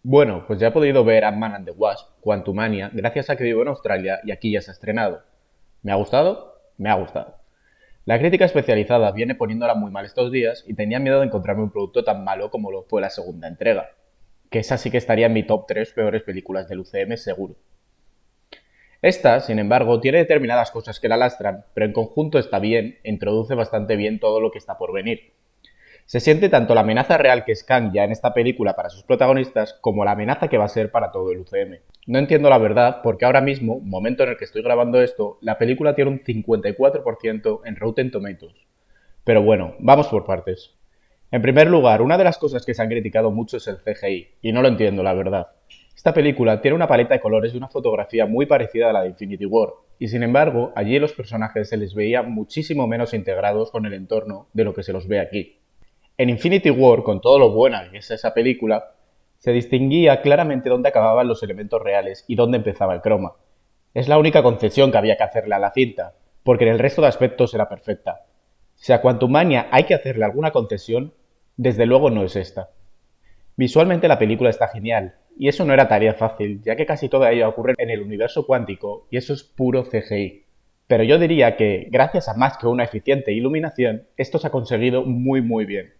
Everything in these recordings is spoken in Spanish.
Bueno, pues ya he podido ver Ant-Man and the Wasp, Quantumania, gracias a que vivo en Australia y aquí ya se ha estrenado. ¿Me ha gustado? Me ha gustado. La crítica especializada viene poniéndola muy mal estos días y tenía miedo de encontrarme un producto tan malo como lo fue la segunda entrega, que esa sí que estaría en mi top 3 peores películas del UCM seguro. Esta, sin embargo, tiene determinadas cosas que la lastran, pero en conjunto está bien e introduce bastante bien todo lo que está por venir. Se siente tanto la amenaza real que es Kang ya en esta película para sus protagonistas como la amenaza que va a ser para todo el UCM. No entiendo la verdad porque ahora mismo, momento en el que estoy grabando esto, la película tiene un 54% en Rotten Tomatoes. Pero bueno, vamos por partes. En primer lugar, una de las cosas que se han criticado mucho es el CGI, y no lo entiendo la verdad. Esta película tiene una paleta de colores y una fotografía muy parecida a la de Infinity War, y sin embargo, allí los personajes se les veía muchísimo menos integrados con el entorno de lo que se los ve aquí. En Infinity War, con todo lo buena que es esa película, se distinguía claramente dónde acababan los elementos reales y dónde empezaba el croma. Es la única concesión que había que hacerle a la cinta, porque en el resto de aspectos era perfecta. Si a Quantumania hay que hacerle alguna concesión, desde luego no es esta. Visualmente la película está genial, y eso no era tarea fácil, ya que casi toda ella ocurre en el universo cuántico y eso es puro CGI. Pero yo diría que, gracias a más que una eficiente iluminación, esto se ha conseguido muy bien.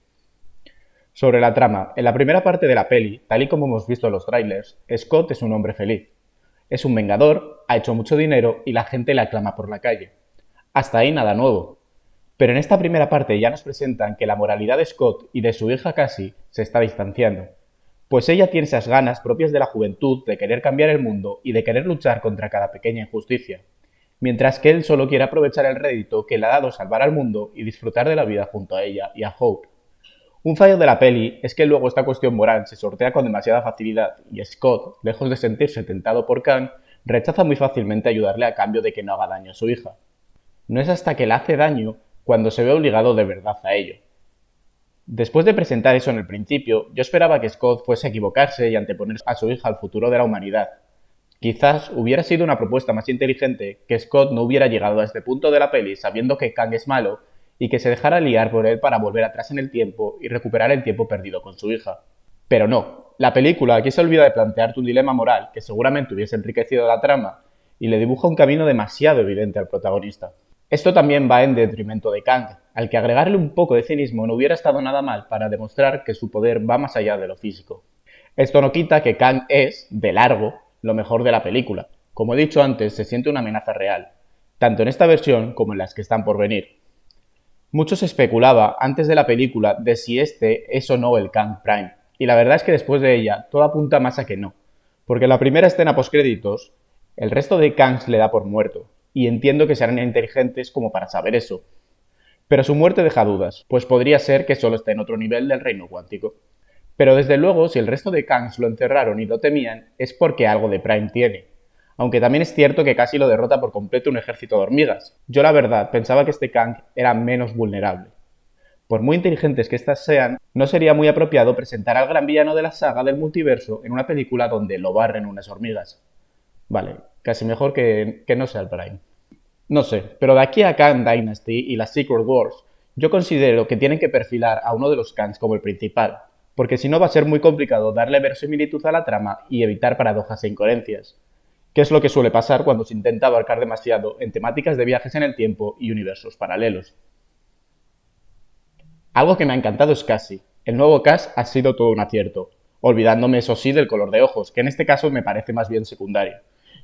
Sobre la trama, en la primera parte de la peli, tal y como hemos visto en los trailers, Scott es un hombre feliz. Es un vengador, ha hecho mucho dinero y la gente le aclama por la calle. Hasta ahí nada nuevo. Pero en esta primera parte ya nos presentan que la moralidad de Scott y de su hija Cassie se está distanciando. Pues ella tiene esas ganas propias de la juventud de querer cambiar el mundo y de querer luchar contra cada pequeña injusticia. Mientras que él solo quiere aprovechar el rédito que le ha dado salvar al mundo y disfrutar de la vida junto a ella y a Hope. Un fallo de la peli es que luego esta cuestión moral se sortea con demasiada facilidad y Scott, lejos de sentirse tentado por Kang, rechaza muy fácilmente ayudarle a cambio de que no haga daño a su hija. No es hasta que le hace daño cuando se ve obligado de verdad a ello. Después de presentar eso en el principio, yo esperaba que Scott fuese a equivocarse y anteponer a su hija al futuro de la humanidad. Quizás hubiera sido una propuesta más inteligente que Scott no hubiera llegado a este punto de la peli sabiendo que Kang es malo y que se dejara liar por él para volver atrás en el tiempo y recuperar el tiempo perdido con su hija. Pero no, la película aquí se olvida de plantearte un dilema moral que seguramente hubiese enriquecido la trama y le dibuja un camino demasiado evidente al protagonista. Esto también va en detrimento de Kang, al que agregarle un poco de cinismo no hubiera estado nada mal para demostrar que su poder va más allá de lo físico. Esto no quita que Kang es, de largo, lo mejor de la película. Como he dicho antes, se siente una amenaza real, tanto en esta versión como en las que están por venir. Mucho se especulaba antes de la película de si este es o no el Kang Prime, y la verdad es que después de ella todo apunta más a que no, porque en la primera escena postcréditos el resto de Kangs le da por muerto, y entiendo que serán inteligentes como para saber eso. Pero su muerte deja dudas, pues podría ser que solo esté en otro nivel del reino cuántico. Pero desde luego, si el resto de Kangs lo encerraron y lo temían, es porque algo de Prime tiene. Aunque también es cierto que casi lo derrota por completo un ejército de hormigas. Yo la verdad pensaba que este Kang era menos vulnerable. Por muy inteligentes que éstas sean, no sería muy apropiado presentar al gran villano de la saga del multiverso en una película donde lo barren unas hormigas. Vale, casi mejor que no sea el Prime. No sé, pero de aquí a Kang Dynasty y las Secret Wars, yo considero que tienen que perfilar a uno de los Kangs como el principal, porque si no va a ser muy complicado darle verosimilitud a la trama y evitar paradojas e incoherencias, que es lo que suele pasar cuando se intenta abarcar demasiado en temáticas de viajes en el tiempo y universos paralelos. Algo que me ha encantado es Cassie. El nuevo cast ha sido todo un acierto, olvidándome eso sí del color de ojos, que en este caso me parece más bien secundario.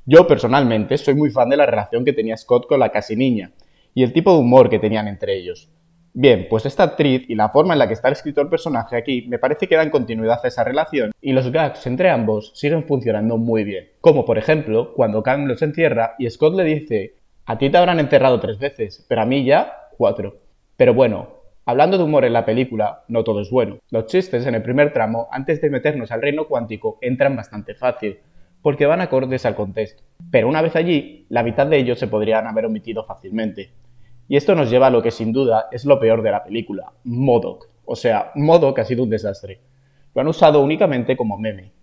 Yo personalmente soy muy fan de la relación que tenía Scott con la casi niña y el tipo de humor que tenían entre ellos. Bien, pues esta actriz y la forma en la que está escrito el personaje aquí me parece que dan continuidad a esa relación y los gags entre ambos siguen funcionando muy bien. Como por ejemplo cuando Kang los encierra y Scott le dice: a ti te habrán encerrado 3 veces, pero a mí ya 4. Pero bueno, hablando de humor en la película, no todo es bueno. Los chistes en el primer tramo, antes de meternos al reino cuántico, entran bastante fácil, porque van acordes al contexto. Pero una vez allí, la mitad de ellos se podrían haber omitido fácilmente. Y esto nos lleva a lo que sin duda es lo peor de la película, MODOK. O sea, MODOK ha sido un desastre. Lo han usado únicamente como meme.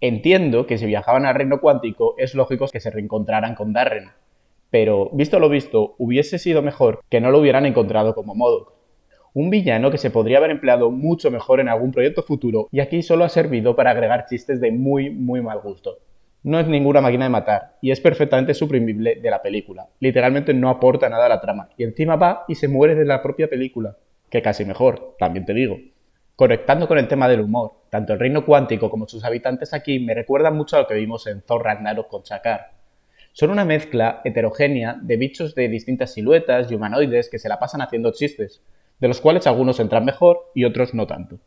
Entiendo que si viajaban al reino cuántico es lógico que se reencontraran con Darren, pero visto lo visto, hubiese sido mejor que no lo hubieran encontrado como MODOK. Un villano que se podría haber empleado mucho mejor en algún proyecto futuro y aquí solo ha servido para agregar chistes de muy, muy mal gusto. No es ninguna máquina de matar y es perfectamente suprimible de la película. Literalmente no aporta nada a la trama y encima va y se muere de la propia película. Que casi mejor, también te digo. Conectando con el tema del humor, tanto el reino cuántico como sus habitantes aquí me recuerdan mucho a lo que vimos en Thor Ragnarok con Chakar. Son una mezcla heterogénea de bichos de distintas siluetas y humanoides que se la pasan haciendo chistes, de los cuales algunos entran mejor y otros no tanto.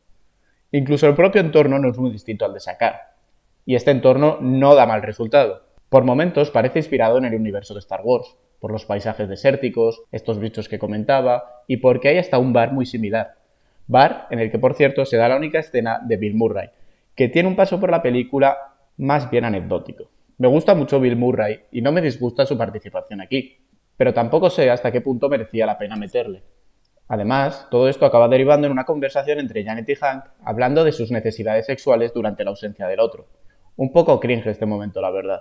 Incluso el propio entorno no es muy distinto al de Chakar, y este entorno no da mal resultado. Por momentos parece inspirado en el universo de Star Wars, por los paisajes desérticos, estos bichos que comentaba, y porque hay hasta un bar muy similar. Bar en el que, por cierto, se da la única escena de Bill Murray, que tiene un paso por la película más bien anecdótico. Me gusta mucho Bill Murray y no me disgusta su participación aquí, pero tampoco sé hasta qué punto merecía la pena meterle. Además, todo esto acaba derivando en una conversación entre Janet y Hank hablando de sus necesidades sexuales durante la ausencia del otro. Un poco cringe este momento, la verdad.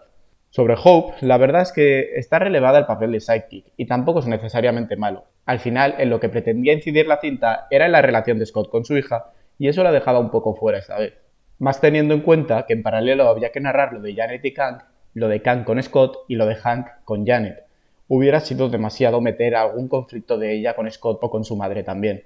Sobre Hope, la verdad es que está relevada el papel de sidekick y tampoco es necesariamente malo. Al final, en lo que pretendía incidir la cinta era en la relación de Scott con su hija y eso la dejaba un poco fuera esta vez. Más teniendo en cuenta que en paralelo había que narrar lo de Janet y Hank, lo de Hank con Scott y lo de Hank con Janet. Hubiera sido demasiado meter algún conflicto de ella con Scott o con su madre también.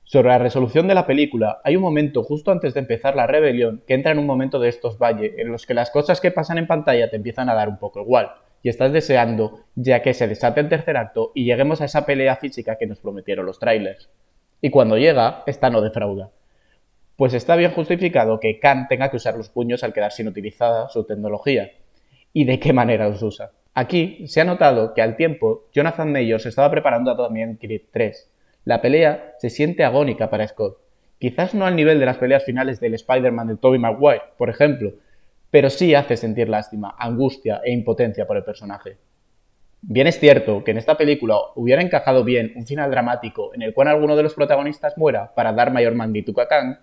Sobre la resolución de la película, hay un momento justo antes de empezar la rebelión que entra en un momento de estos valle en los que las cosas que pasan en pantalla te empiezan a dar un poco igual y estás deseando ya que se desate el tercer acto y lleguemos a esa pelea física que nos prometieron los trailers. Y cuando llega, esta no defrauda. Pues está bien justificado que Khan tenga que usar los puños al quedar sin utilizada su tecnología. ¿Y de qué manera los usa? Aquí se ha notado que al tiempo Jonathan Majors estaba preparando también Creed 3. La pelea se siente agónica para Scott. Quizás no al nivel de las peleas finales del Spider-Man de Tobey Maguire, por ejemplo, pero sí hace sentir lástima, angustia e impotencia por el personaje. Bien es cierto que en esta película hubiera encajado bien un final dramático en el cual alguno de los protagonistas muera para dar mayor magnitud a Kang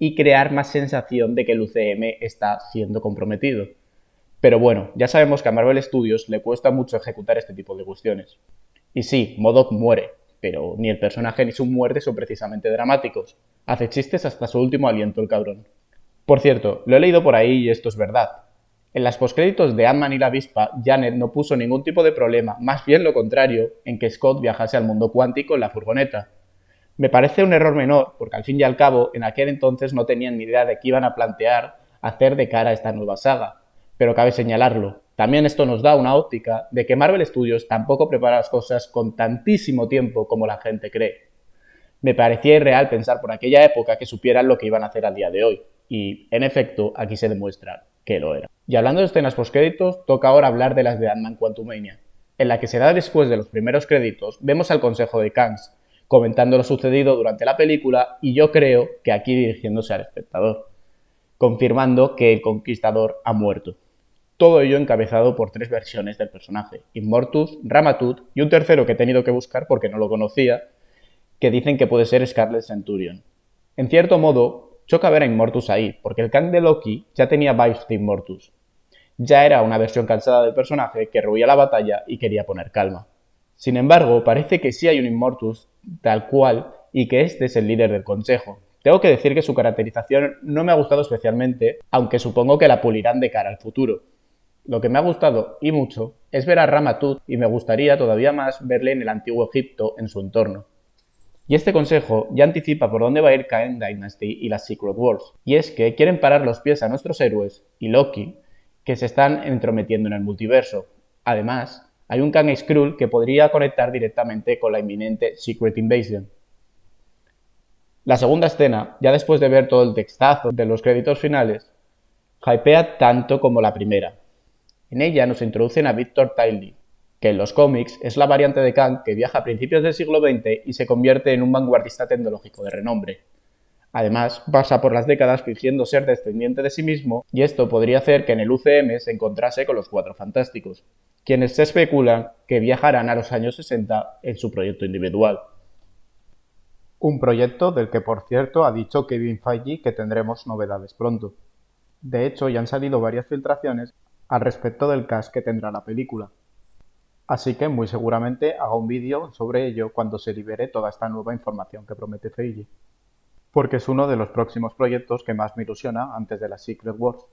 y crear más sensación de que el UCM está siendo comprometido. Pero bueno, ya sabemos que a Marvel Studios le cuesta mucho ejecutar este tipo de cuestiones. Y sí, MODOK muere, pero ni el personaje ni su muerte son precisamente dramáticos. Hace chistes hasta su último aliento el cabrón. Por cierto, lo he leído por ahí y esto es verdad. En las postcréditos de Ant-Man y la avispa, Janet no puso ningún tipo de problema, más bien lo contrario, en que Scott viajase al mundo cuántico en la furgoneta. Me parece un error menor, porque al fin y al cabo, en aquel entonces no tenían ni idea de qué iban a plantear hacer de cara a esta nueva saga. Pero cabe señalarlo, también esto nos da una óptica de que Marvel Studios tampoco prepara las cosas con tantísimo tiempo como la gente cree. Me parecía irreal pensar por aquella época que supieran lo que iban a hacer al día de hoy, y en efecto aquí se demuestra que lo era. Y hablando de escenas postcréditos, toca ahora hablar de las de Ant-Man Quantumania. En la que se da después de los primeros créditos, vemos al consejo de Kangs, comentando lo sucedido durante la película y yo creo que aquí dirigiéndose al espectador, confirmando que el conquistador ha muerto. Todo ello encabezado por 3 versiones del personaje, Immortus, Ramatut y un tercero que he tenido que buscar porque no lo conocía, que dicen que puede ser Scarlet Centurion. En cierto modo, choca ver a Immortus ahí, porque el Kang de Loki ya tenía vibes de Immortus. Ya era una versión cansada del personaje que rehuía la batalla y quería poner calma. Sin embargo, parece que sí hay un Immortus tal cual y que este es el líder del consejo. Tengo que decir que su caracterización no me ha gustado especialmente, aunque supongo que la pulirán de cara al futuro. Lo que me ha gustado, y mucho, es ver a Ramatut y me gustaría todavía más verle en el antiguo Egipto en su entorno. Y este consejo ya anticipa por dónde va a ir Kang Dynasty y las Secret Wars. Y es que quieren parar los pies a nuestros héroes y Loki, que se están entrometiendo en el multiverso. Además, hay un Kang Skrull que podría conectar directamente con la inminente Secret Invasion. La segunda escena, ya después de ver todo el textazo de los créditos finales, hypea tanto como la primera. En ella nos introducen a Victor Tiley, que en los cómics es la variante de Kang que viaja a principios del siglo XX y se convierte en un vanguardista tecnológico de renombre. Además, pasa por las décadas fingiendo ser descendiente de sí mismo y esto podría hacer que en el UCM se encontrase con los Cuatro Fantásticos, quienes se especulan que viajarán a los años 60 en su proyecto individual. Un proyecto del que, por cierto, ha dicho Kevin Feige que tendremos novedades pronto. De hecho, ya han salido varias filtraciones al respecto del cast que tendrá la película. Así que muy seguramente haga un vídeo sobre ello cuando se libere toda esta nueva información que promete Feige, porque es uno de los próximos proyectos que más me ilusiona antes de las Secret Wars.